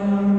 Amin.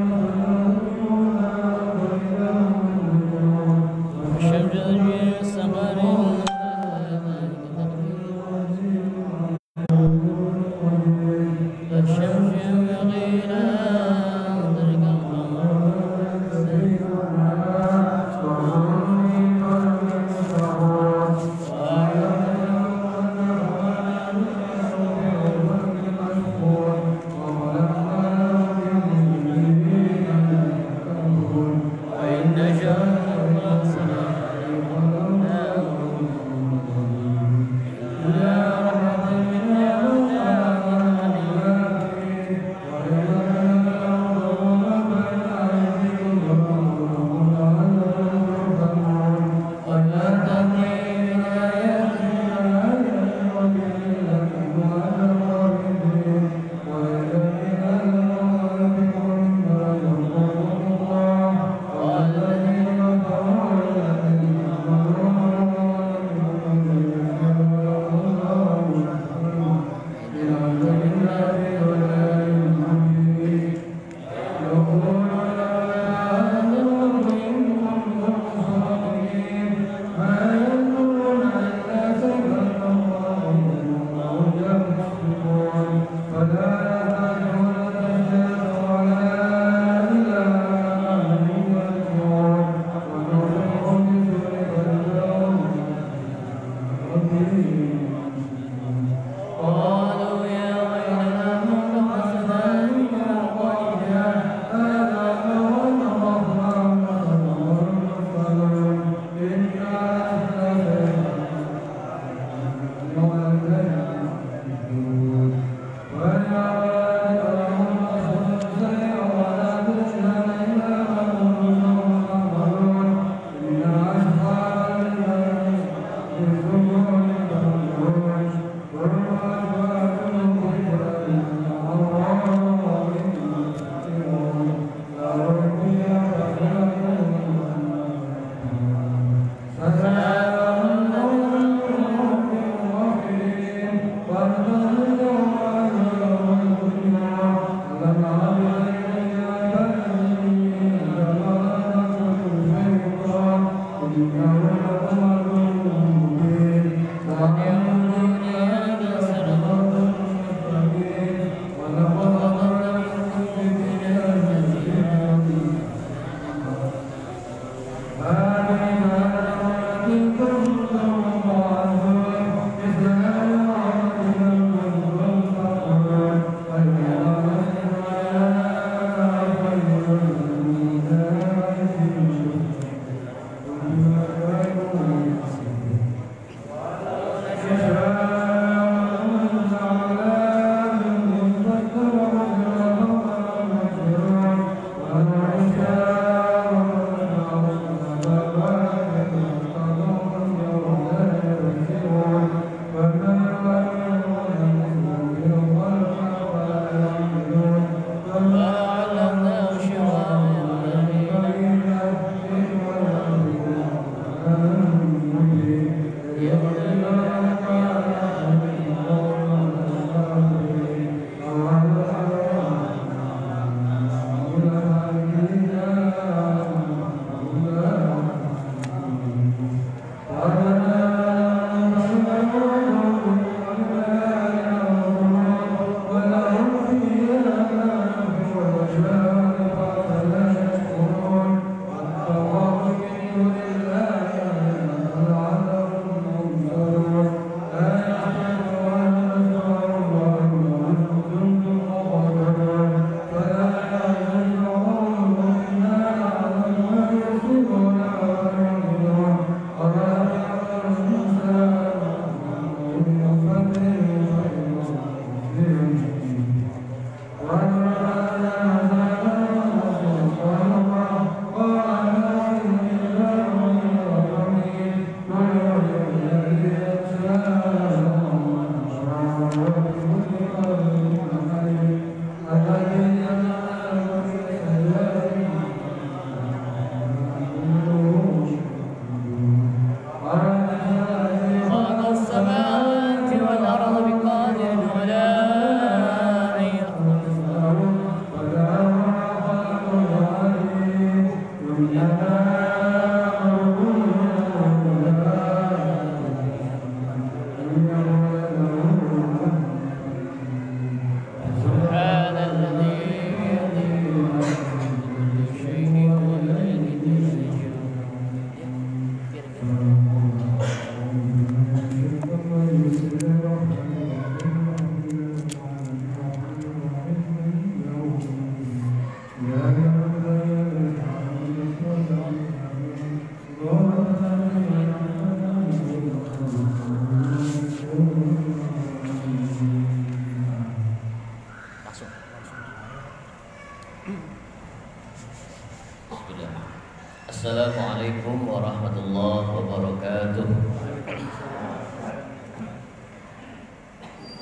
Assalamualaikum warahmatullahi wabarakatuh.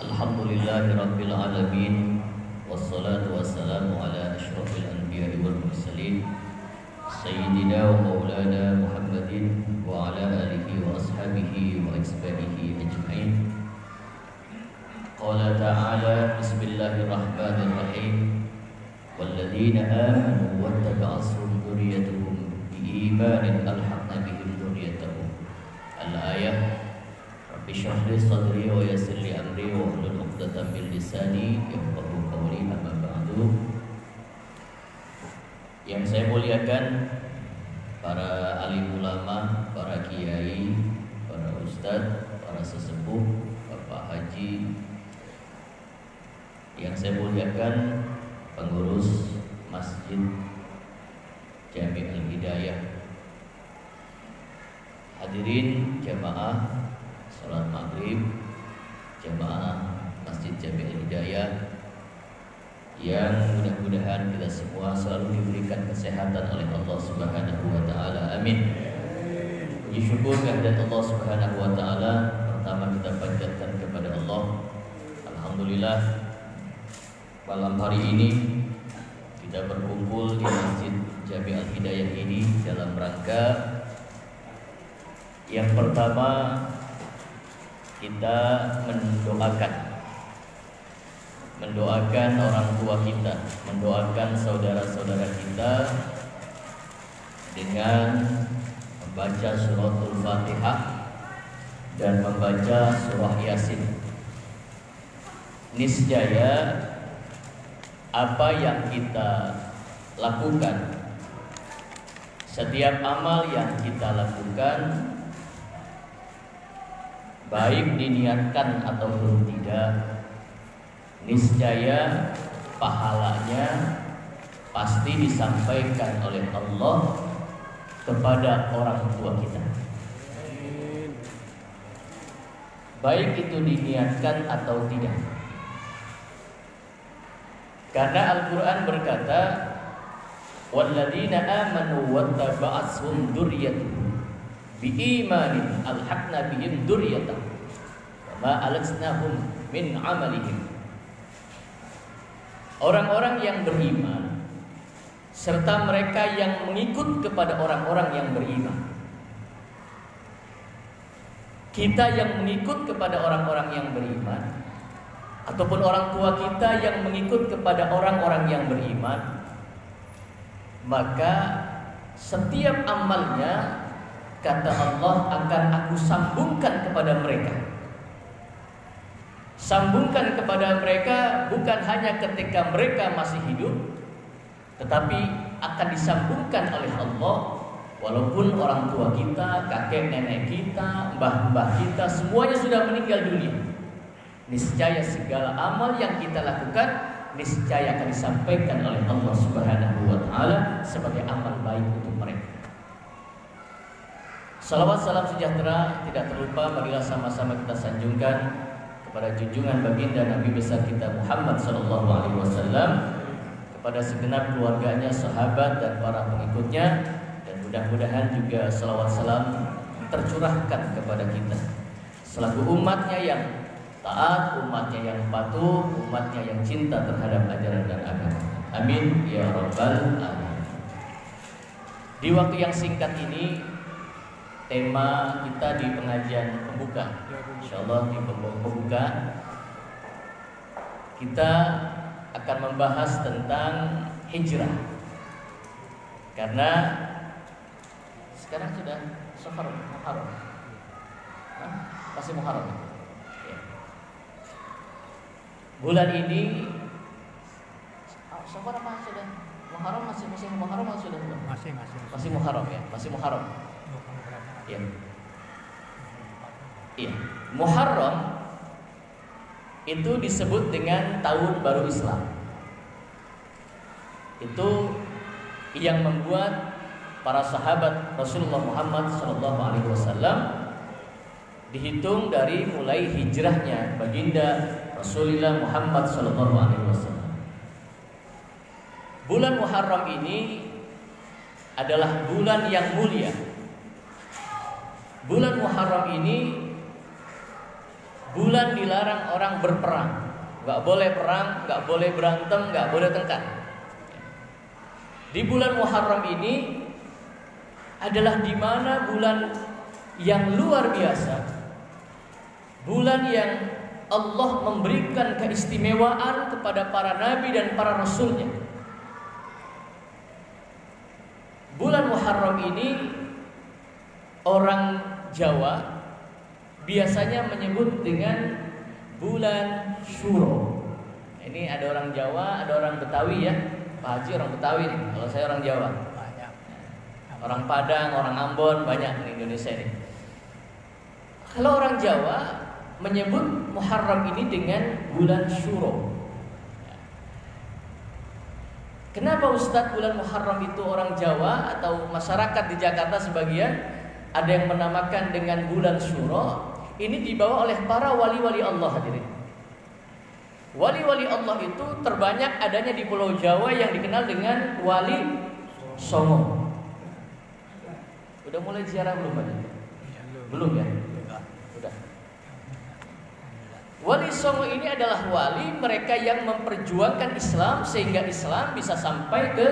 Alhamdulillahirabbil alamin, wassalatu wassalamu ala asyrafil anbiya'i wal mursalin sayyidina wa maulana Muhammadin wa ala alihi wa ashabihi wa atba'ihi ajma'in. Qala ta'ala bismillahirrahmanirrahim, walladzina amanu wattaba'athum dzurriyyatuhum imanin alhaqna bihim dzurriyyatahum. Al-ayah. Rabbi shrah li sadri wa yassir li amri wa hlul 'uqdatam min lisani yafqahu qawli. Amma ba'du. Yang saya muliakan para alim ulama, para kiai, para ustadz, para sesepuh, Bapak Haji. Yang saya muliakan pengurus Masjid Jami' Al-Hidayah, hadirin jamaah salat maghrib, jamaah Masjid Jami' Al-Hidayah yang mudah-mudahan kita semua selalu diberikan kesehatan oleh Allah Subhanahu wa taala. Amin. Puji syukur kehadirat Allah Subhanahu wa taala pertama kita panjatkan kepada Allah. Alhamdulillah malam hari ini kita berkumpul di Masjid Jami' Al-Hidayah ini dalam rangka yang pertama kita mendoakan orang tua kita, mendoakan saudara-saudara kita dengan membaca suratul Fatihah dan membaca surah Yasin. Niscaya apa yang kita lakukan, setiap amal yang kita lakukan, baik diniatkan ataupun tidak, niscaya pahalanya pasti disampaikan oleh Allah kepada orang tua kita. Baik itu diniatkan atau tidak. Karena Al-Quran berkata, walladzina amanu wattaba'athum dzurriyyatuhum biimanin alhaqna bihim dzurriyyatahum wa ma alatnahum min amalihim. Orang-orang yang beriman serta mereka yang mengikut kepada orang-orang yang beriman. Kita yang mengikut kepada orang-orang yang beriman ataupun orang tua kita yang mengikut kepada orang-orang yang beriman, maka setiap amalnya, kata Allah, akan aku sambungkan kepada mereka. Sambungkan kepada mereka bukan hanya ketika mereka masih hidup, tetapi akan disambungkan oleh Allah walaupun orang tua kita, kakek nenek kita, mbah-mbah kita semuanya sudah meninggal dunia. Niscaya segala amal yang kita lakukan niscaya akan disampaikan oleh Allah Subhanahu wa taala sebagai amal baik untuk mereka. Salawat salam sejahtera tidak terlupa marilah sama-sama kita sanjungkan kepada junjungan baginda Nabi besar kita Muhammad sallallahu alaihi wasallam, kepada segenap keluarganya, sahabat dan para pengikutnya, dan mudah-mudahan juga salawat salam tercurahkan kepada kita selaku umatnya yang taat, umatnya yang patuh, umatnya yang cinta terhadap ajaran dan agama. Amin ya rabbal alamin. Di waktu yang singkat ini, tema kita di pengajian pembuka, insyaallah di pembuka kita akan membahas tentang hijrah. Karena Sekarang sudah Safar Muharram. Masih Muharram. Ya. Bulan ini Safar apa sudah? Muharram masih Muharram atau sudah? Masih Muharram ya, masih Muharram. Ya. Iya. Muharram itu disebut dengan tahun baru Islam. Itu yang membuat para sahabat Rasulullah Muhammad SAW dihitung dari mulai hijrahnya baginda Rasulullah Muhammad SAW. Bulan Muharram ini adalah bulan yang mulia. Bulan Muharram ini bulan dilarang orang berperang. Gak boleh perang, gak boleh berantem, gak boleh tengkar. Di bulan Muharram ini adalah di mana bulan yang luar biasa, bulan yang Allah memberikan keistimewaan kepada para nabi dan para rasulnya. Bulan Muharram ini orang Jawa biasanya menyebut dengan bulan Syuro. Ini ada orang Jawa, ada orang Betawi ya. Pak Haji orang Betawi nih, kalau saya orang Jawa. Orang Padang, orang Ambon, banyak di Indonesia ini. Kalau orang Jawa menyebut Muharram ini dengan bulan Syuro. Kenapa Ustadz bulan Muharram itu orang Jawa atau masyarakat di Jakarta sebagian ada yang menamakan dengan bulan Syuro? Ini dibawa oleh para wali-wali Allah hadirin. Wali-wali Allah itu terbanyak adanya di Pulau Jawa yang dikenal dengan Wali Songo. Udah mulai ziarah belum Pak? Belum ya? Udah. Wali Songo ini adalah wali mereka yang memperjuangkan Islam sehingga Islam bisa sampai ke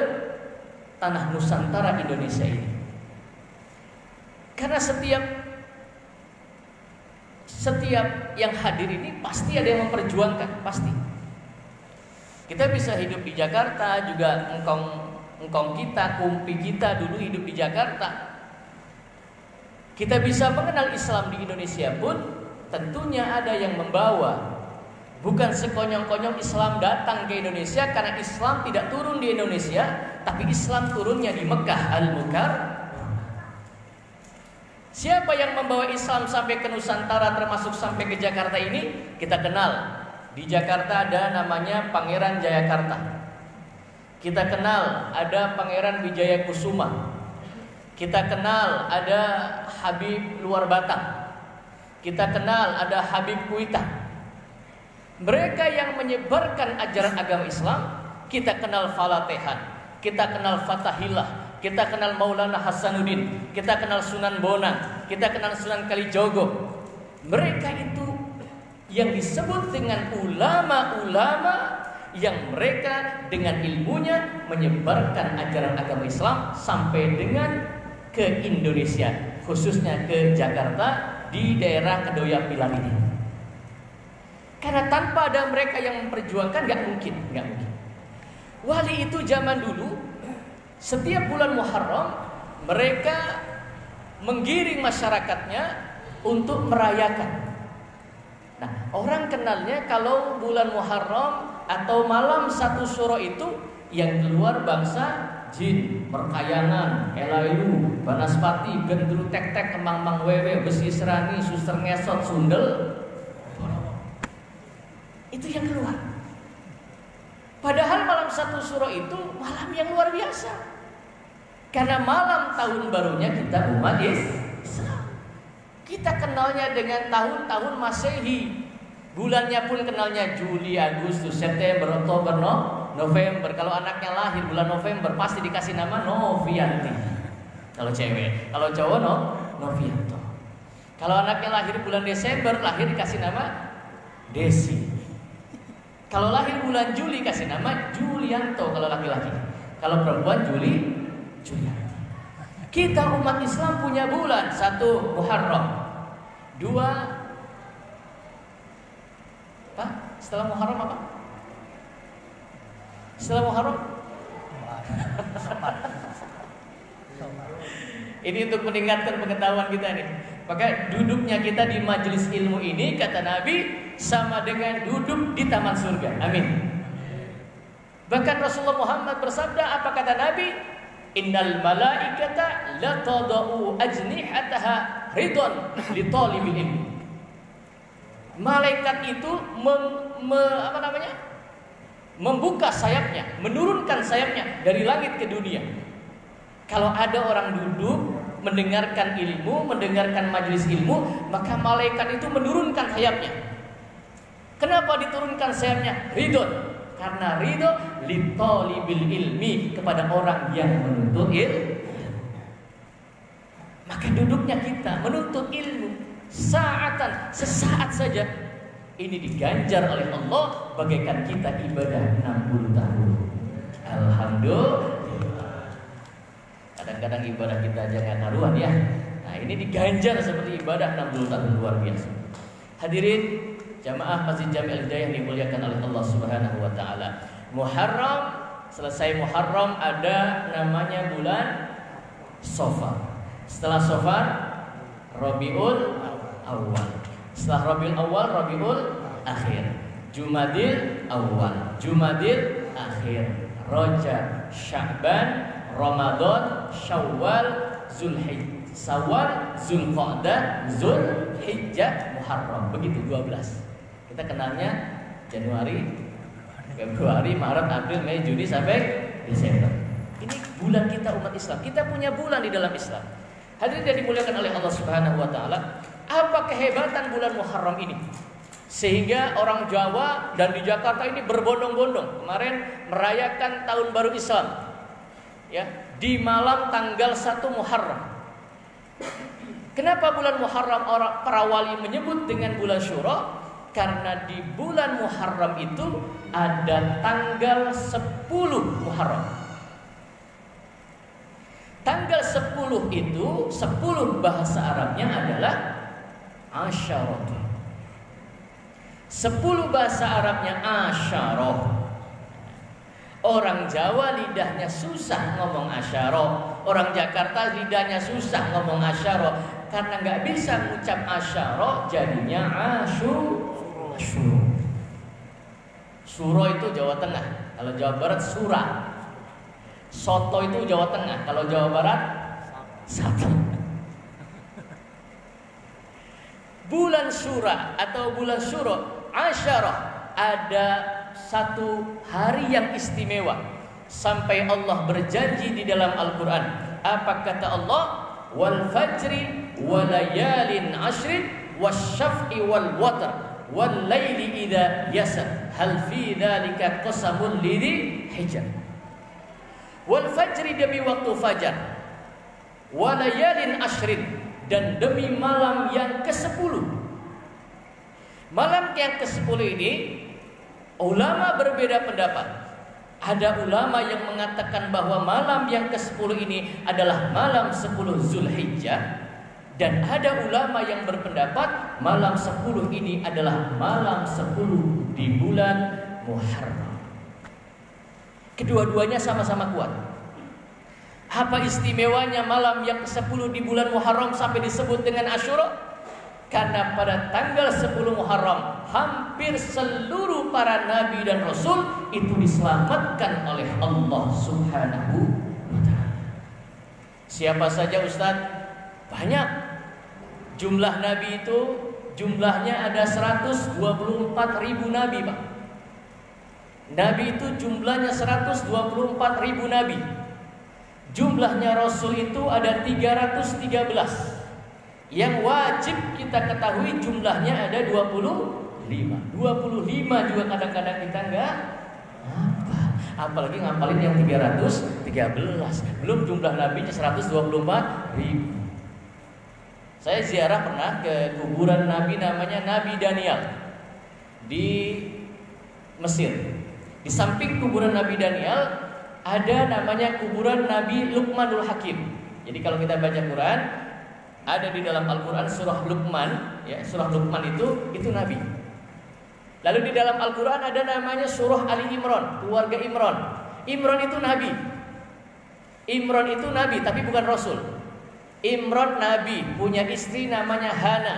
tanah Nusantara Indonesia ini. Karena setiap yang hadir ini pasti ada yang memperjuangkan, pasti. Kita bisa hidup di Jakarta juga, engkong kita, kumpi kita dulu hidup di Jakarta. Kita bisa mengenal Islam di Indonesia pun tentunya ada yang membawa. Bukan sekonyong-konyong Islam datang ke Indonesia, karena Islam tidak turun di Indonesia, tapi Islam turunnya di Mekah Al-Mukarramah. Siapa yang membawa Islam sampai ke Nusantara termasuk sampai ke Jakarta ini? Kita kenal. Di Jakarta ada namanya Pangeran Jayakarta. Kita kenal ada Pangeran Wijaya Kusuma. Kita kenal ada Habib Luar Batang. Kita kenal ada Habib Kuita. Mereka yang menyebarkan ajaran agama Islam. Kita kenal Falatehan, kita kenal Fatahillah, kita kenal Maulana Hasanuddin, kita kenal Sunan Bonang, kita kenal Sunan Kalijogo. Mereka itu yang disebut dengan ulama-ulama yang mereka dengan ilmunya menyebarkan ajaran agama Islam sampai dengan ke Indonesia, khususnya ke Jakarta di daerah Kedoya-Pilar ini. Karena tanpa ada mereka yang memperjuangkan nggak mungkin. Wali itu zaman dulu setiap bulan Muharram mereka menggiring masyarakatnya untuk merayakan. Nah, orang kenalnya kalau bulan Muharram atau malam 1 Syuro itu yang keluar bangsa jin, perkayangan, elayu, banaspati, gendru tek-tek, kemang-mang wewe, besi serani, suster ngesot, sundel. Itu yang keluar. Padahal malam 1 Syuro itu malam yang luar biasa. Karena malam tahun barunya kita umat Islam. Kita kenalnya dengan tahun-tahun Masehi. Bulannya pun kenalnya Juli, Agustus, September, Oktober, November. Kalau anaknya lahir bulan November pasti dikasih nama Novianti. Kalau cewek, kalau cowok Novianto. Kalau anaknya lahir bulan Desember, lahir dikasih nama Desi. Kalau lahir bulan Juli kasih nama Julianto kalau laki-laki. Kalau perempuan Julianti. Kita umat Islam punya bulan. 1 Muharram, 2 apa? Setelah Muharram apa? Setelah Muharram Ini untuk meningkatkan pengetahuan kita nih. Maka duduknya kita di majelis ilmu ini, kata Nabi, sama dengan duduk di taman surga. Amin. Bahkan Rasulullah Muhammad bersabda, apa kata Nabi? Innal malaikata la tadau ajnihataha ridon li talibil ilmi. Malaikat itu membuka sayapnya, menurunkan sayapnya dari langit ke dunia. Kalau ada orang duduk mendengarkan ilmu, mendengarkan majelis ilmu, maka malaikat itu menurunkan sayapnya. Kenapa diturunkan sayapnya? Ridho. Karena ridho li talibil ilmi, kepada orang yang menuntut ilmu. Maka duduknya kita menuntut ilmu saatan, sesaat saja, ini diganjar oleh Allah bagaikan kita ibadah 60 tahun. Alhamdulillah. Kadang-kadang ibadah kita aja nggak karuan ya. Nah, ini diganjar seperti ibadah 60 tahun, luar biasa. Hadirin jamaah Masjid Jami' Al-Hidayah yang dimuliakan oleh Allah Subhanahu wa taala. Muharram, selesai Muharram ada namanya bulan Safar. Setelah Safar Rabiul Awal. Setelah Rabiul Awal Rabiul Akhir. Jumadil Awal, Jumadil Akhir, Rajab, Sya'ban, Ramadan, Syawal, Zulhijjah, Zulqa'dah, Zulhijjah, Muharram. Begitu 12. Kita kenalnya Januari, Februari, Maret, April, Mei, Juni sampai Desember. Ini bulan kita umat Islam. Kita punya bulan di dalam Islam. Hadirin yang dimuliakan oleh Allah Subhanahu wa taala, apa kehebatan bulan Muharram ini? Sehingga orang Jawa dan di Jakarta ini berbondong-bondong kemarin merayakan tahun baru Islam. Ya, di malam tanggal 1 Muharram. Kenapa bulan Muharram para wali menyebut dengan bulan Syura? Karena di bulan Muharram itu ada tanggal 10 Muharram. Tanggal 10 itu 10 bahasa Arabnya adalah Asyarah. 10 bahasa Arabnya Asyarah. Orang Jawa lidahnya susah ngomong asyara. Orang Jakarta lidahnya susah ngomong asyara. Karena gak bisa mengucap asyara, jadinya asyur. Suro itu Jawa Tengah. Kalau Jawa Barat Sura. Soto itu Jawa Tengah. Kalau Jawa Barat Satu. Bulan Syura atau bulan Syuro, Asyarah, ada satu hari yang istimewa. Sampai Allah berjanji di dalam Al-Quran. Apa kata Allah? Wal fajri walayalin ashrin wasyaf'i wal watr wal layli idha yasar hal fi dhalika qasamul lidhi hijr. Wal fajri, demi waktu fajar, walayalin ashrin, dan demi malam yang ke-10. Malam yang ke-10 ini ulama berbeda pendapat. Ada ulama yang mengatakan bahwa malam yang ke-10 ini adalah malam 10 Zulhijjah, dan ada ulama yang berpendapat malam 10 ini adalah malam 10 di bulan Muharram. Kedua-duanya sama-sama kuat. Apa istimewanya malam yang ke-10 di bulan Muharram sampai disebut dengan Asyura? Karena pada tanggal 10 Muharram hampir seluruh para nabi dan rasul itu diselamatkan oleh Allah Subhanahu wa ta'ala. Siapa saja Ustaz? Banyak. Jumlah nabi itu jumlahnya ada 124.000 nabi, Pak. Nabi itu jumlahnya 124.000 nabi. Jumlahnya rasul itu ada 313. Yang wajib kita ketahui jumlahnya ada 25. 25 juga kadang-kadang kita enggak apa. Apalagi ngapalin yang 313. Belum jumlah nabinya 124.000. Saya ziarah pernah ke kuburan nabi namanya Nabi Daniel di Mesir. Di samping kuburan Nabi Daniel ada namanya kuburan Nabi Luqmanul Hakim. Jadi kalau kita baca Quran, ada di dalam Al-Quran surah Luqman, ya, surah Luqman itu Nabi. Lalu di dalam Al-Quran ada namanya surah Ali Imran, keluarga Imran. Imran itu Nabi. Imran itu Nabi tapi bukan Rasul. Imran Nabi punya istri namanya Hana.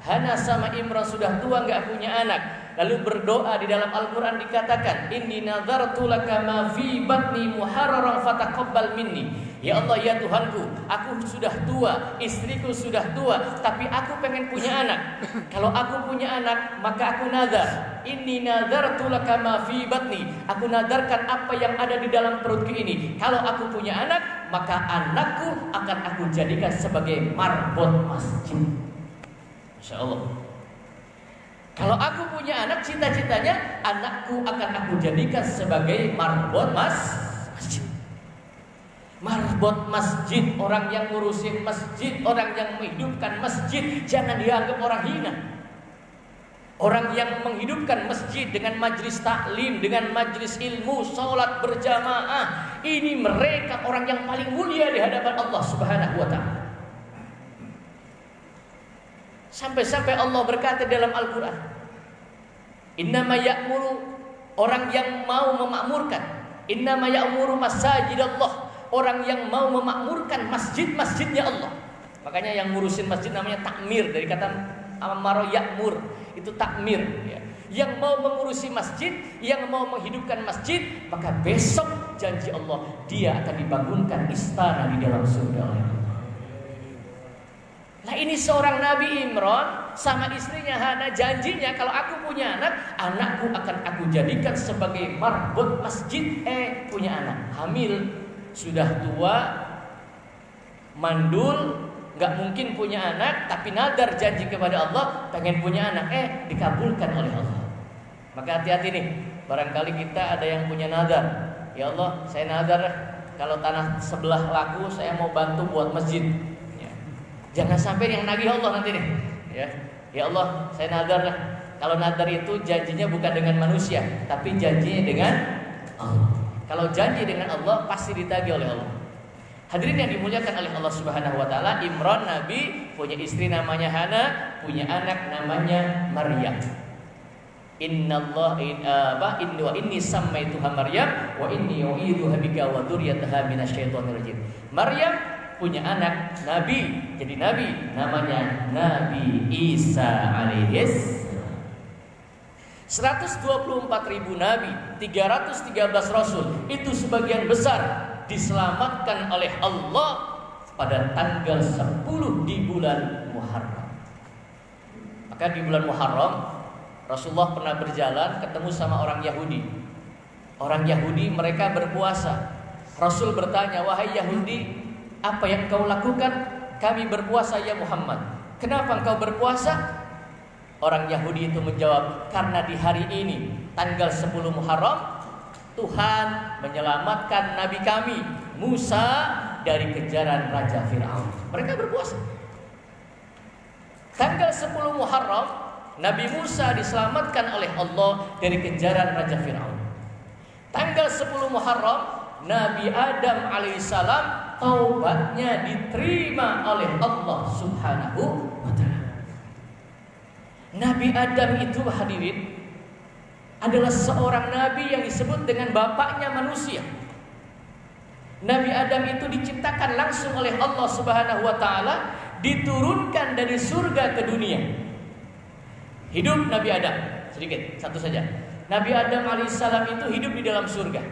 Hana sama Imran sudah tua, nggak punya anak. Lalu berdoa di dalam Al-Quran dikatakan, Inni nazartu laka ma fi batni muharraran fataqabbal minni. Ya Allah, ya Tuhanku, aku sudah tua, istriku sudah tua, tapi aku pengen punya anak. Kalau aku punya anak, maka aku nazar. Inni nazartu laka ma fi batni. Aku nazarkan apa yang ada di dalam perutku ini. Kalau aku punya anak, maka anakku akan aku jadikan sebagai marbot masjid. Masya Allah. Kalau aku punya anak, cita-citanya anakku akan aku jadikan sebagai marbot masjid. Marbot masjid, orang yang ngurusin masjid, orang yang menghidupkan masjid, jangan dianggap orang hina. Orang yang menghidupkan masjid dengan majlis taklim, dengan majlis ilmu, sholat berjamaah, ini mereka orang yang paling mulia di hadapan Allah Subhanahu wa ta'ala. Sampai-sampai Allah berkata dalam Al-Quran, Innama ya'muru, orang yang mau memakmurkan, Innama ya'muru masajidallah, orang yang mau memakmurkan masjid-masjidnya Allah. Makanya yang ngurusin masjid namanya takmir, dari kata amaro ya'mur, itu takmir ya. Yang mau mengurusi masjid, yang mau menghidupkan masjid, maka besok janji Allah, dia akan dibangunkan istana di dalam surga oleh Allah. Nah, ini seorang Nabi Imran sama istrinya Hana, janjinya kalau aku punya anak, anakku akan aku jadikan sebagai marbot masjid. Punya anak, hamil, sudah tua, mandul, gak mungkin punya anak, tapi nadar janji kepada Allah pengen punya anak, dikabulkan oleh Allah. Maka hati-hati nih, barangkali kita ada yang punya nadar. Ya Allah, saya nadar kalau tanah sebelah laku, saya mau bantu buat masjid. Jangan sampai yang nagih Allah nanti nih. Ya Allah, saya nadar lah. Kalau nadar itu janjinya bukan dengan manusia, tapi janjinya dengan Allah. Kalau janji dengan Allah pasti ditagih oleh Allah. Hadirin yang dimuliakan oleh Allah Subhanahu wa taala, Imran Nabi punya istri namanya Hana, punya anak namanya Maryam. Inni sammaituha Maryam wa inni u'idzuha bika wa dzurriyyataha minasyaitonir rajim. Maryam punya anak Nabi, jadi Nabi namanya Nabi Isa alaihis. 124.000 Nabi, 313 Rasul, itu sebagian besar diselamatkan oleh Allah pada tanggal 10 di bulan Muharram. Maka di bulan Muharram Rasulullah pernah berjalan ketemu sama orang Yahudi. Orang Yahudi mereka berpuasa. Rasul bertanya, wahai Yahudi, apa yang kau lakukan? Kami berpuasa ya Muhammad. Kenapa engkau berpuasa? Orang Yahudi itu menjawab, karena di hari ini tanggal 10 Muharram Tuhan menyelamatkan Nabi kami Musa dari kejaran Raja Fir'aun. Mereka berpuasa. Tanggal 10 Muharram Nabi Musa diselamatkan oleh Allah dari kejaran Raja Fir'aun. Tanggal 10 Muharram Nabi Adam alaihissalam taubatnya diterima oleh Allah Subhanahu wa ta'ala. Nabi Adam itu, hadirin, adalah seorang nabi yang disebut dengan bapaknya manusia. Nabi Adam itu diciptakan langsung oleh Allah Subhanahu wa ta'ala, diturunkan dari surga ke dunia. Hidup Nabi Adam, sedikit, satu saja. Nabi Adam alaihissalam itu hidup di dalam surga.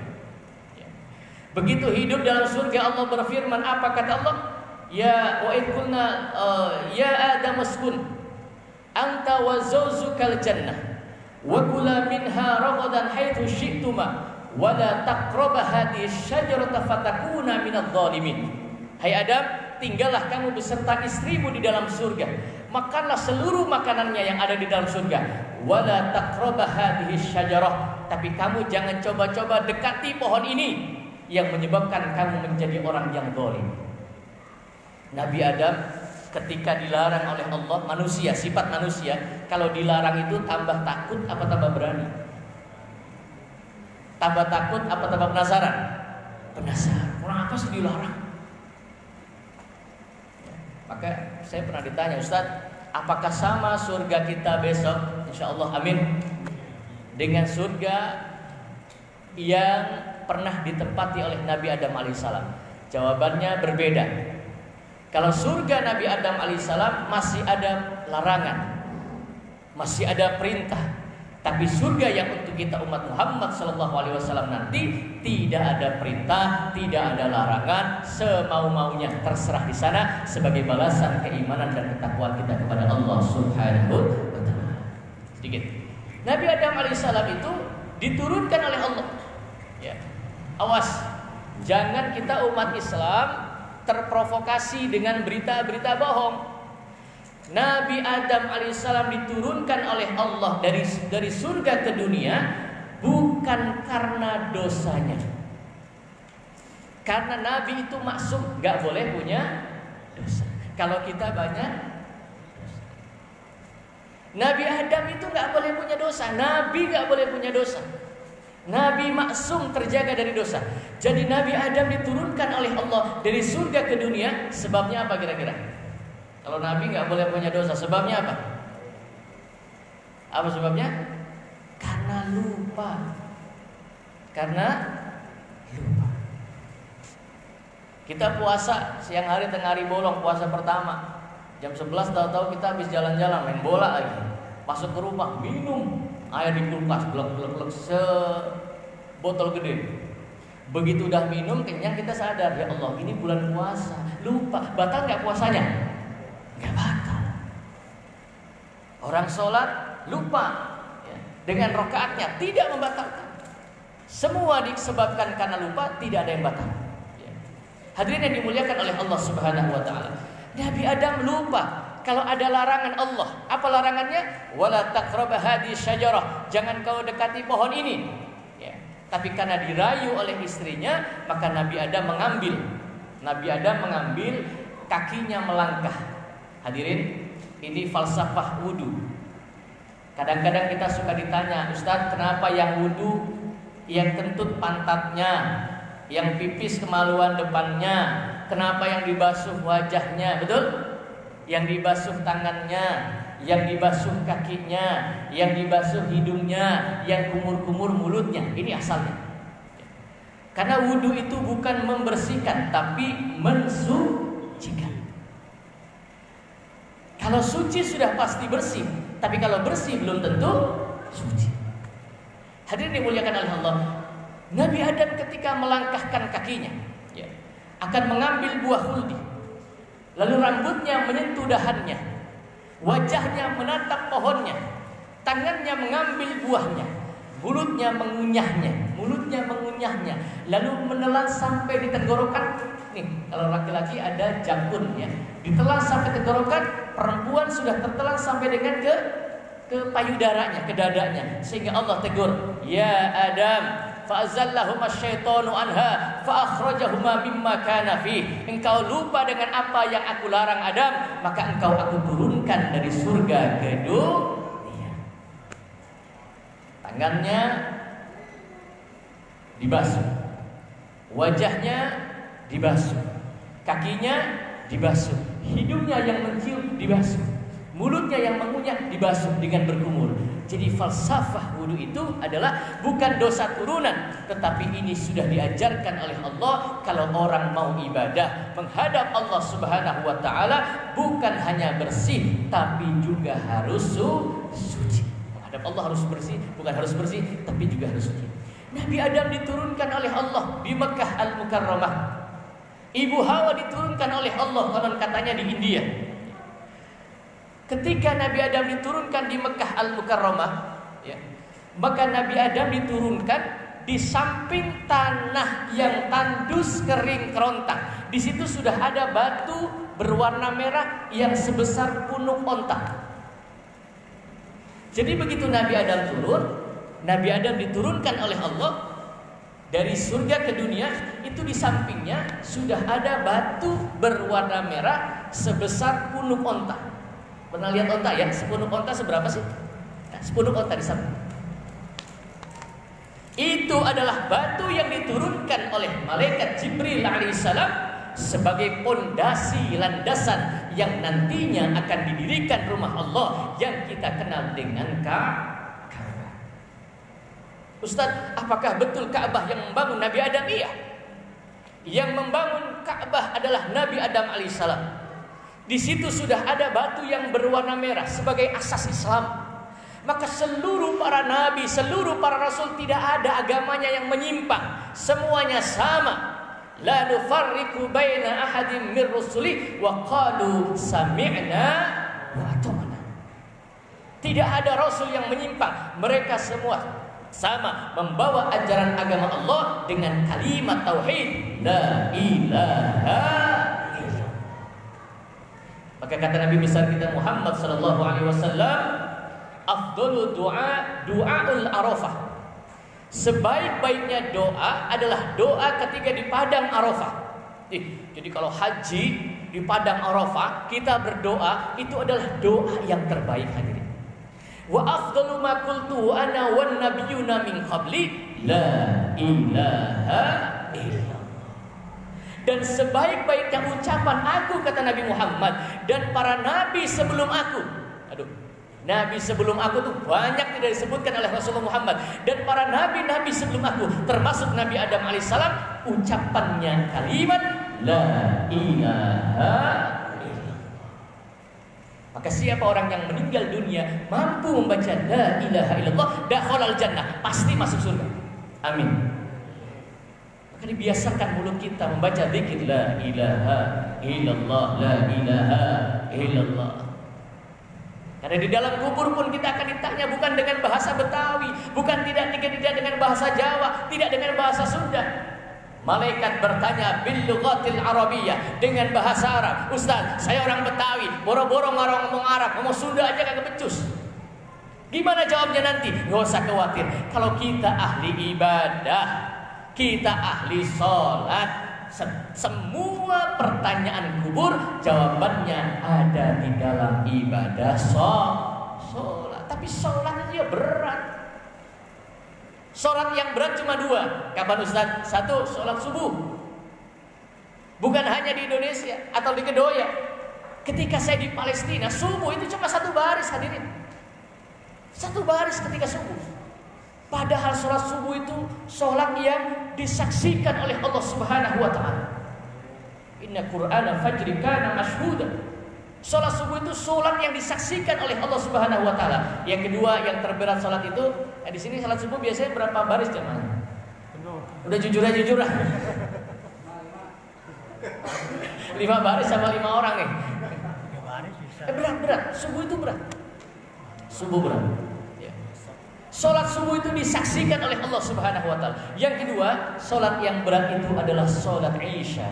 Begitu hidup dalam surga, Allah berfirman, apa kata Allah? Ya wa idkulna ya Adam uskun anta wa zawjukal jannah wa kula minha ragadan haitsu syi'tuma wa la taqrabu hadhihi syajarata fatakuna minadh dhalimin. Hai Adam, tinggallah kamu beserta istrimu di dalam surga. Makanlah seluruh makanannya yang ada di dalam surga. Wa la taqrabu hadhihi syajarah, tapi kamu jangan coba-coba dekati pohon ini yang menyebabkan kamu menjadi orang yang zalim. Nabi Adam ketika dilarang oleh Allah, manusia, sifat manusia, kalau dilarang itu tambah takut apa tambah berani? Tambah takut apa tambah penasaran? Penasaran. Orang apa sih dilarang? Maka saya pernah ditanya, Ustadz, apakah sama surga kita besok? Insya Allah, amin, dengan surga yang pernah ditempati oleh Nabi Adam alaihissalam? Jawabannya berbeda. Kalau surga Nabi Adam alaihissalam masih ada larangan, masih ada perintah. Tapi surga yang untuk kita umat Muhammad sallallahu alaihi wasallam nanti tidak ada perintah, tidak ada larangan, semau-maunya terserah di sana sebagai balasan keimanan dan ketakwaan kita kepada Allah Subhanahu wa taala. Sedikit. Nabi Adam alaihissalam itu diturunkan oleh Allah. Ya. Awas, jangan kita umat Islam terprovokasi dengan berita-berita bohong. Nabi Adam alaihissalam diturunkan oleh Allah dari surga ke dunia bukan karena dosanya. Karena Nabi itu maksum, nggak boleh punya dosa. Kalau kita banyak dosa. Nabi Adam itu nggak boleh punya dosa. Nabi nggak boleh punya dosa. Nabi maksum, terjaga dari dosa. Jadi Nabi Adam diturunkan oleh Allah dari surga ke dunia. Sebabnya apa kira-kira? Kalau Nabi nggak boleh punya dosa, sebabnya apa? Apa sebabnya? Karena lupa. Karena lupa. Kita puasa siang hari tengah hari bolong, puasa pertama jam 11 tahu-tahu kita habis jalan-jalan main bola lagi. Masuk ke rumah minum air di kulkas, glek-glek sebotol gede. Begitu udah minum kenyang kita sadar, ya Allah ini bulan puasa. Lupa, batal nggak puasanya? Nggak batal. Orang sholat lupa ya, dengan rokaatnya tidak membatalkan. Semua disebabkan karena lupa, tidak ada yang batal. Ya. Hadirin yang dimuliakan oleh Allah Subhanahu Wa Taala. Nabi Adam lupa kalau ada larangan Allah. Apa larangannya? Wala taqraba hadhihi syajarah. Jangan kau dekati pohon ini. Ya. Tapi karena dirayu oleh istrinya, maka Nabi Adam mengambil. Nabi Adam mengambil, kakinya melangkah. Hadirin, ini falsafah wudu. Kadang-kadang kita suka ditanya, Ustaz, kenapa yang wudu yang kentut pantatnya, yang pipis kemaluan depannya, kenapa yang dibasuh wajahnya, betul? Yang dibasuh tangannya, yang dibasuh kakinya, yang dibasuh hidungnya, yang kumur-kumur mulutnya. Ini asalnya. Karena wudu itu bukan membersihkan, tapi mensucikan. Kalau suci sudah pasti bersih, tapi kalau bersih belum tentu suci. Hadirin dimuliakan oleh Allah. Nabi Adam ketika melangkahkan kakinya, ya, akan mengambil buah huldi. Lalu rambutnya menyentuh dahannya, wajahnya menatap pohonnya, tangannya mengambil buahnya, mulutnya mengunyahnya, lalu menelan sampai di tenggorokan. Nih, kalau laki-laki ada jangkun ya, ditelan sampai tenggorokan. Perempuan sudah tertelan sampai dengan ke payudaranya, ke dadanya, sehingga Allah tegur, ya Adam, fa'azallahuma syaitanu anha fa'akhrajahuma mimma kana fi. Engkau lupa dengan apa yang aku larang Adam, maka aku turunkan dari surga ke dunia. Tangannya dibasuh, wajahnya dibasuh, kakinya dibasuh, hidungnya yang mencium dibasuh, mulutnya yang mengunyah dibasuh dengan berkumur. Jadi falsafah wudu itu adalah bukan dosa turunan, tetapi ini sudah diajarkan oleh Allah. Kalau orang mau ibadah menghadap Allah Subhanahu wa taala, bukan hanya bersih tapi juga harus suci. Menghadap Allah harus bersih, bukan harus bersih tapi juga harus suci. Nabi Adam diturunkan oleh Allah di Mekah Al-Mukarramah. Ibu Hawa diturunkan oleh Allah, konon katanya di India. Ketika Nabi Adam diturunkan di Mekah Al-Mukarramah, ya, maka Nabi Adam diturunkan di samping tanah yang tandus kering kerontang. Di situ sudah ada batu berwarna merah yang sebesar punuk onta. Jadi begitu Nabi Adam turun, Nabi Adam diturunkan oleh Allah dari surga ke dunia, itu di sampingnya sudah ada batu berwarna merah sebesar punuk onta. Pernah lihat onta ya? Sepunuk onta seberapa sih? Nah, sepunuk onta di samping. Itu adalah batu yang diturunkan oleh malaikat Jibril alaihissalam sebagai pondasi landasan yang nantinya akan didirikan rumah Allah yang kita kenal dengan Ka'bah. Ustaz, apakah betul Ka'bah yang membangun Nabi Adam? Iya. Yang membangun Ka'bah adalah Nabi Adam alaihissalam. Di situ sudah ada batu yang berwarna merah sebagai asas Islam. Maka seluruh para nabi, seluruh para rasul, tidak ada agamanya yang menyimpang. Semuanya sama. La nufarriqu baina ahadin min rusuli wa qalu sami'na wa ata'na. Tidak ada rasul yang menyimpang. Mereka semua sama membawa ajaran agama Allah dengan kalimat tauhid la ilaha illallah. Maka kata Nabi besar kita Muhammad sallallahu alaihi wasallam, afdalu du'aul Arafah. Sebaik-baiknya doa adalah doa ketika di padang Arafah. Jadi kalau haji di padang Arafah kita berdoa, itu adalah doa yang terbaik hadirin. Wa afdalu ma qultu ana wan nabiyyuna min qabli la ilaha illallah. Dan sebaik-baiknya ucapan aku, kata Nabi Muhammad, dan para nabi sebelum aku. Nabi sebelum aku tuh banyak tidak disebutkan oleh Rasulullah Muhammad. Dan para nabi-nabi sebelum aku, termasuk Nabi Adam alaihissalam, ucapannya kalimat la ilaha illallah. Maka siapa orang yang meninggal dunia mampu membaca la ilaha illallah, dakhalal jannah, pasti masuk surga. Amin. Maka dibiasakan mulut kita membaca zikir la ilaha illallah, la ilaha illallah. Karena di dalam kubur pun kita akan ditanya bukan dengan bahasa Betawi, bukan tidak dengan bahasa Jawa, tidak dengan bahasa Sunda. Malaikat bertanya bil lughatil arabiyyah, dengan bahasa Arab. Ustaz, saya orang Betawi, boro-boro ngomong Arab, ngomong Sunda aja kagak becus. Gimana jawabnya nanti? Nggak usah khawatir. Kalau kita ahli ibadah, kita ahli sholat, semua pertanyaan kubur jawabannya ada di dalam ibadah sholat. Tapi sholat aja berat. Sholat yang berat cuma dua. Kapan Ustaz? Satu, sholat subuh. Bukan hanya di Indonesia atau di Kedoya. Ketika saya di Palestina, subuh itu cuma satu baris hadirin. Satu baris ketika subuh. Padahal sholat subuh itu sholat yang disaksikan oleh Allah Subhanahu wa ta'ala. Inna Qur'ana fajri kana mashhuda. Sholat subuh itu sholat yang disaksikan oleh Allah Subhanahu wa ta'ala. Yang kedua, yang terberat sholat itu, di sini sholat subuh biasanya berapa baris jemaah? Udah jujur aja. 5 baris sama 5 orang nih. Berat. Subuh itu berat. Subuh berat. Sholat subuh itu disaksikan oleh Allah Subhanahu wa ta'ala. Yang kedua, sholat yang berat itu adalah sholat Isya.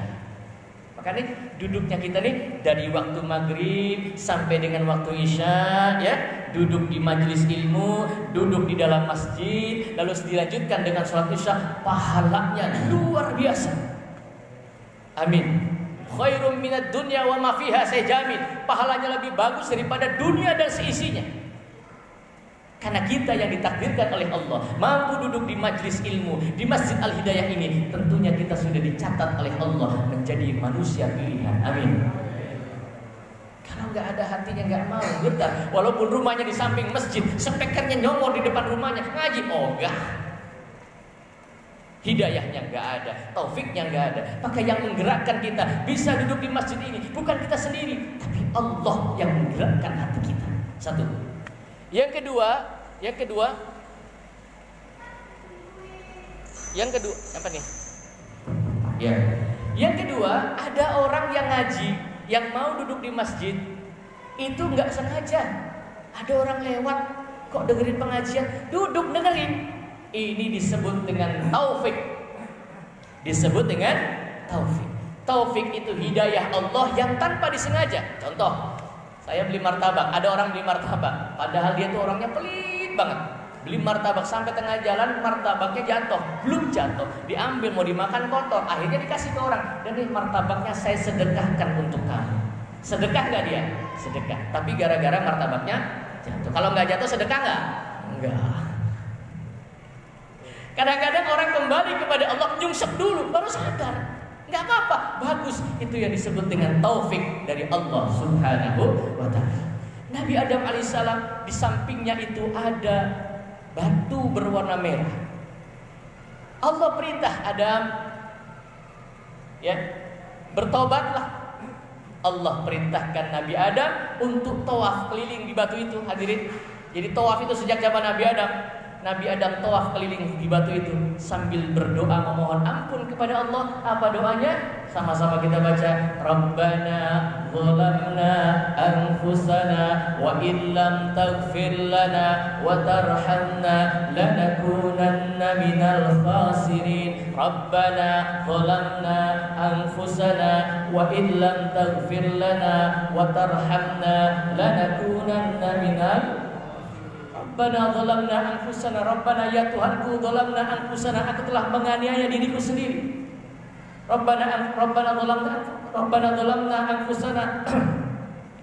Makanya duduknya kita nih dari waktu maghrib sampai dengan waktu Isya, ya, duduk di majelis ilmu, duduk di dalam masjid, lalu dilanjutkan dengan sholat Isya, pahalanya luar biasa. Amin. Khairum minad dunya wa ma fiha, saya jamin pahalanya lebih bagus daripada dunia dan seisinya. Karena kita yang ditakdirkan oleh Allah mampu duduk di majlis ilmu di Masjid Al-Hidayah ini, tentunya kita sudah dicatat oleh Allah menjadi manusia pilihan. Amin. Kalau nggak ada hatinya nggak mau getar, walaupun rumahnya di samping masjid, speakernya nyongor di depan rumahnya, ngaji ogah. Hidayahnya nggak ada, taufiknya nggak ada. Maka yang menggerakkan kita bisa duduk di masjid ini bukan kita sendiri, tapi Allah yang menggerakkan hati kita. Satu. Yang kedua, apa nih? Ya. Yang kedua, ada orang yang ngaji, yang mau duduk di masjid, itu nggak sengaja. Ada orang lewat, kok dengerin pengajian, duduk dengerin. Ini disebut dengan taufik. Taufik itu hidayah Allah yang tanpa disengaja. Contoh, saya beli martabak, ada orang beli martabak, padahal dia tuh orangnya pelit banget. Beli martabak sampai tengah jalan, martabaknya jatuh, belum jatuh, diambil mau dimakan kotor, akhirnya dikasih ke orang. Dan ini martabaknya saya sedekahkan untuk kamu. Sedekah nggak dia? Sedekah. Tapi gara-gara martabaknya jatuh. Kalau nggak jatuh sedekah nggak? Enggak. Kadang-kadang orang kembali kepada Allah nyungsep dulu, baru sadar. Nggak apa-apa, bagus. Itu yang disebut dengan taufik dari Allah Subhanahu wa ta'ala. Nabi Adam alaihissalam di sampingnya itu ada batu berwarna merah. Allah perintah Adam, Ya, bertobatlah. Allah perintahkan Nabi Adam untuk tawaf keliling di batu itu, hadirin. Jadi tawaf itu sejak zaman Nabi Adam. Nabi Adam tawaf keliling di batu itu sambil berdoa memohon ampun kepada Allah. Apa doanya? Sama-sama kita baca. Rabbana zalamna anfusana wa illam taghfir lana wa tarhamna lanakunanna minal khasirin. Rabbana zalamna anfusana wa illam taghfir lana wa tarhamna lanakunanna minal Rabbana zalamna anfusana. Rabbana ya Tuhanku, zalamna anfusana, aku telah menganiaya diriku sendiri. Rabbana zalamna anfusana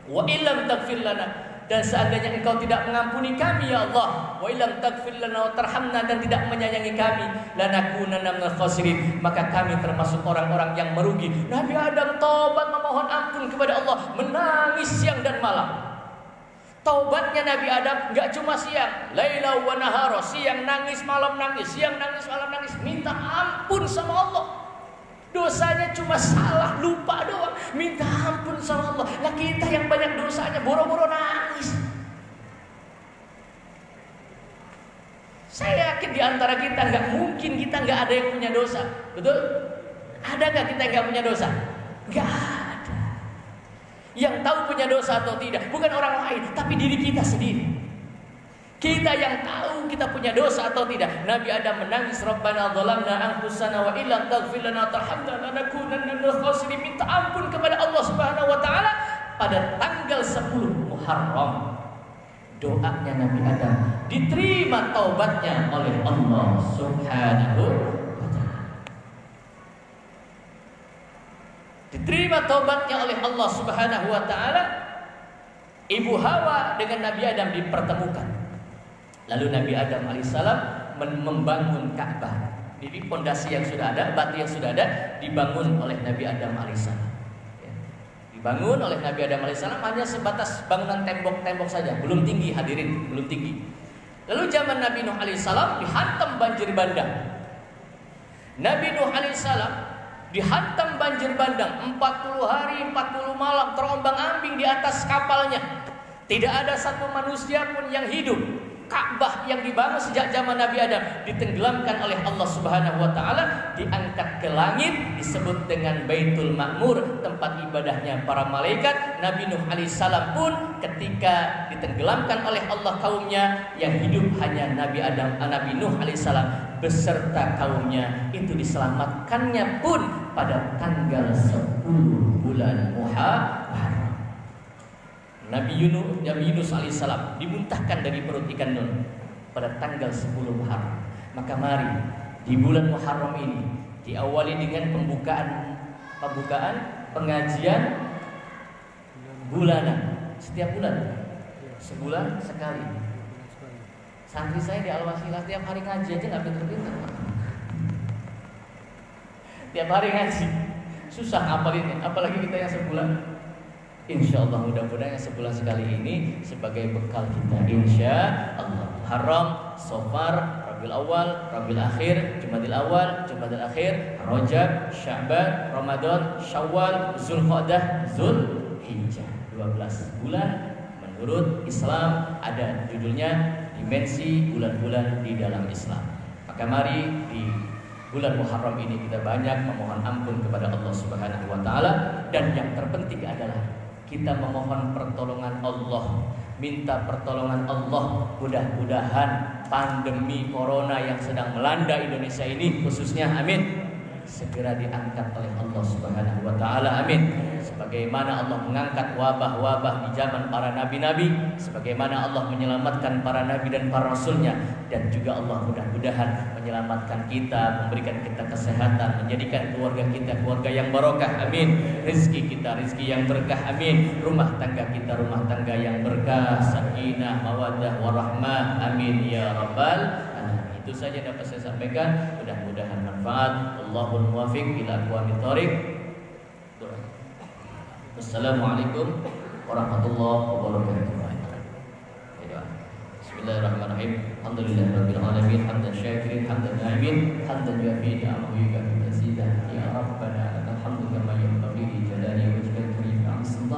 wa illam taghfir lana, dan seandainya Engkau tidak mengampuni kami ya Allah, wa illam taghfir lana wa tarhamna, dan tidak menyayangi kami, lanakunanna minal khasirin, maka kami termasuk orang-orang yang merugi. Nabi Adam taubat memohon ampun kepada Allah, menangis siang dan malam. Taubatnya Nabi Adam enggak cuma siang, laila wa nahara, siang nangis, malam nangis, siang nangis, malam nangis, minta ampun sama Allah. Dosanya cuma salah, lupa doang, minta ampun sama Allah. Lah kita yang banyak dosanya boro-boro nangis. Saya yakin di antara kita enggak mungkin kita enggak ada yang punya dosa. Betul? Ada enggak kita yang enggak punya dosa? Enggak ada. Yang tahu punya dosa atau tidak bukan orang lain, tapi diri kita sendiri. Kita yang tahu kita punya dosa atau tidak. Nabi Adam menangis, Rabbana zalamna anfusana wa illam taghfir lana wa tarhamna lanakunanna minal khasirin, minta ampun kepada Allah Subhanahu wa taala pada tanggal 10 Muharram. Doanya Nabi Adam diterima taubatnya oleh Allah Subhanahu wa taala. Diterima taubatnya oleh Allah Subhanahu wa taala. Ibu Hawa dengan Nabi Adam dipertemukan. Lalu Nabi Adam alaihissalam membangun Ka'bah. Jadi pondasi yang sudah ada, batu yang sudah ada dibangun oleh Nabi Adam alaihissalam. Ya. Dibangun oleh Nabi Adam alaihissalam hanya sebatas bangunan tembok-tembok saja, belum tinggi hadirin, belum tinggi. Lalu zaman Nabi Nuh alaihissalam dihantam banjir bandang. Nabi Nuh alaihissalam dihantam banjir bandang 40 hari 40 malam terombang-ambing di atas kapalnya. Tidak ada satu manusia pun yang hidup. Ka'bah yang dibangun sejak zaman Nabi Adam ditenggelamkan oleh Allah Subhanahu wa taala, diangkat ke langit, disebut dengan Baitul Ma'mur, tempat ibadahnya para malaikat. Nabi Nuh alaihissalam pun ketika ditenggelamkan oleh Allah kaumnya, yang hidup hanya Nabi Adam, Nabi Nuh alaihissalam beserta kaumnya, itu diselamatkannya pun pada tanggal 10 bulan Muharram. Nabi Yunus alaihissalam dimuntahkan dari perut ikan nun pada tanggal 10 Muharram. Maka mari di bulan Muharram ini diawali dengan pembukaan pengajian bulanan setiap bulan, sebulan sekali. Santri saya di Al-Wasilah tiap hari ngaji aja nggak pinter-pinter. Tiap hari ngaji susah ngapalinnya, apalagi kita yang sebulan. Insya Allah mudah-mudahan sebulan sekali ini sebagai bekal kita. Insya Allah Muharram, Safar, Rabiul Awal, Rabiul Akhir, Jumadil Awal, Jumadil Akhir, Rajab, Sya'ban, Ramadan, Syawal, Zulqa'dah, Zulhijjah. 12 bulan menurut Islam ada judulnya dimensi bulan-bulan di dalam Islam. Maka mari di bulan Muharram ini kita banyak memohon ampun kepada Allah Subhanahu wa taala, dan yang terpenting adalah kita memohon pertolongan Allah, minta pertolongan Allah. Mudah-mudahan pandemi corona yang sedang melanda Indonesia ini khususnya, amin, segera diangkat oleh Allah Subhanahu wa taala, amin. Sebagaimana Allah mengangkat wabah-wabah di zaman para nabi-nabi, sebagaimana Allah menyelamatkan para nabi dan para rasulnya, dan juga Allah mudah-mudahan menyelamatkan kita, memberikan kita kesehatan, menjadikan keluarga kita keluarga yang barokah, amin. Rezeki kita rezeki yang berkah, amin. Rumah tangga kita rumah tangga yang berkah, sakinah, mawaddah, warahmah, amin ya rabbal alamin. Itu saja dapat saya sampaikan, mudah-mudahan manfaat. Allahul muwaffiq ila aqwamit thoriq. Assalamualaikum warahmatullahi wabarakatuh. Bismillahirrahmanirrahim. Alhamdulillahirabbil alamin, hamdan syakirin, hamdan na'imin, hamdan yuafi ni'amahu yukafi mazidah. Ya rabbana lakal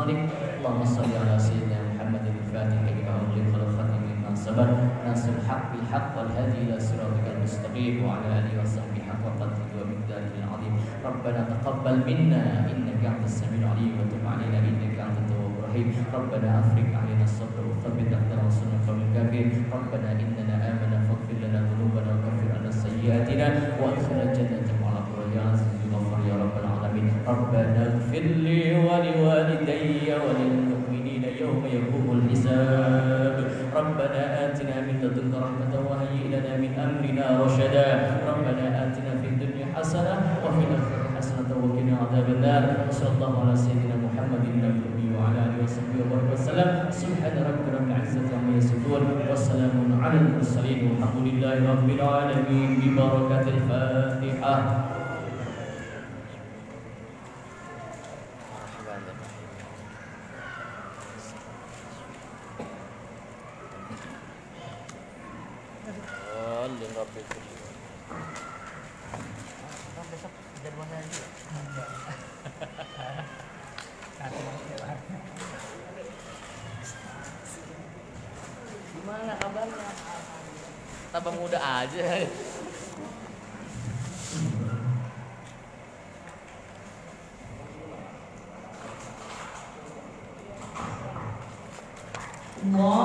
خالق. اللهم صل على سيدنا محمد الفاتح لما أغلق والخاتم لما سبق ناصر الحق بالحق والهادي إلى صراطك المستقيم وعلى آله وصحبه حق قدره ومقداره العظيم. ربنا تقبل منا إنك أنت السميع العليم وتب علينا إنك أنت التواب الرحيم. ربنا أفرج علينا الصبر وثبت أقدامنا وانصرنا قوم الكافرين. ربنا إننا آمنا فاغفر لنا ذنوبنا وكفر عنا سيئاتنا وأدخلنا الجنة مع الأبرار يا عزيز غفار يا رب العالمين. ربنا اغفر لي ولوالدي وللمؤمنين يوم يقوم الحساب. ربنا آتنا من لدنك رحمة وهيئ لنا من أمرنا رشدا. ربنا آتنا في الدنيا حسنة وفي الآخرة حسنة وقنا عذاب النار. وصلى الله على سيدنا محمد النبي وعلى آله وصحبه وسلم. سبحان ربك رب العزة عما يصفون وسلام على المرسلين والحمد لله رب العالمين ببركة الفاتحة. Gimana kabarnya? Tambah muda aja. Allah